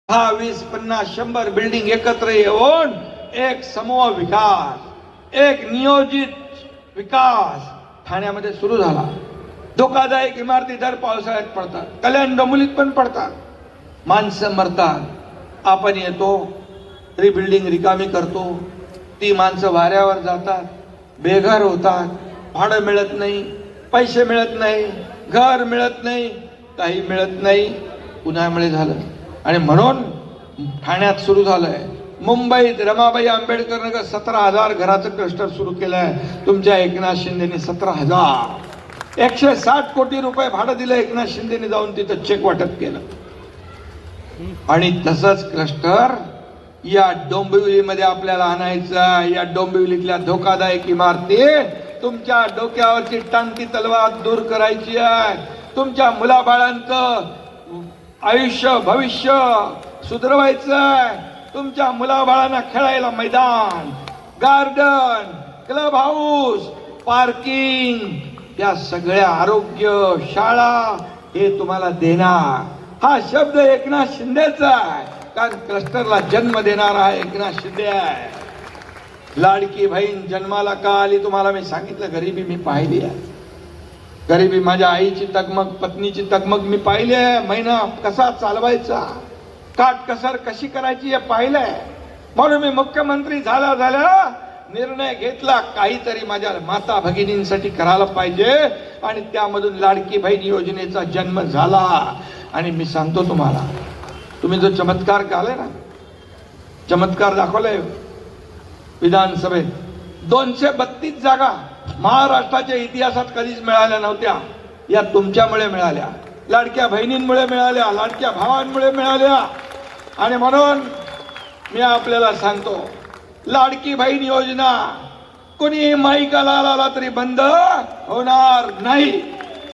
10, 20, 50, 100 building एकत्र येऊन एक समूह विकास, एक नियोजित विकास ठाण्यामध्ये सुरू झाला. धोकादायक इमारती दर पावसाळ्यात पडतात, कल्याण डोंबिवलीत पण पडतात, माणसं मरतात. आपण येतो, रिबिल्डिंग रिकामी करतो, ती माणसं वाऱ्यावर जातात, बेघर होतात, भाडं मिळत नाही, पैसे मिळत नाही, घर मिळत नाही, काही मिळत नाही. उन्हामुळे झालं. आणि म्हणून ठाण्यात सुरू झालंय. मुंबईत रमाबाई आंबेडकर नगर 17,000 घराचं क्लस्टर सुरू केलंय. तुमच्या एकनाथ शिंदेनी 17,000 160 कोटी रुपये भाडं दिलं. एकनाथ शिंदेनी जाऊन तिथं चेक वाटप केलं. आणि तसंच क्लस्टर या डोंबिवलीमध्ये आपल्याला आणायचं. या डोंबिवलीतल्या धोकादायक इमारती तुमच्या डोक्यावरची टांगती तलवार दूर करायची आहे. तुमच्या मुलाबाळांचं आयुष्य भविष्य सुधरवायचंय. तुमच्या मुलाबाळांना खेळायला मैदान, गार्डन, क्लब हाऊस, पार्किंग, या सगळ्या आरोग्य, शाळा हे तुम्हाला देणार. हा शब्द एकनाथ शिंदेचा आहे, कारण क्लस्टरला जन्म देणारा हा एकनाथ शिंदे आहे. लाडकी बहीण जन्माला का आली तुम्हाला मी सांगितलं. गरिबी मी पाहिली आहे. गरिबी, माझ्या आईची तगमग, पत्नीची तगमग मी पाहिली आहे. महिना कसा चालवायचा, काटकसर कशी करायची हे पाहिलंय. म्हणून मी मुख्यमंत्री झाल्या निर्णय घेतला, काहीतरी माझ्या माता भगिनींसाठी करायला पाहिजे. आणि त्यामधून लाडकी बहीण योजनेचा जन्म झाला. आणि मी सांगतो तुम्हाला, तुम्ही जो चमत्कार केलाय ना, चमत्कार दाखवलाय विधानसभेत. 232 जागा महाराष्ट्राच्या इतिहासात कधीच मिळाल्या नव्हत्या. या तुमच्यामुळे मिळाल्या, लाडक्या बहिणींमुळे मिळाल्या, लाडक्या भावांमुळे मिळाल्या. आणि म्हणून मी आपल्याला सांगतो, लाडकी बहीण योजना कोणी माईकाला आला तरी बंद होणार नाही.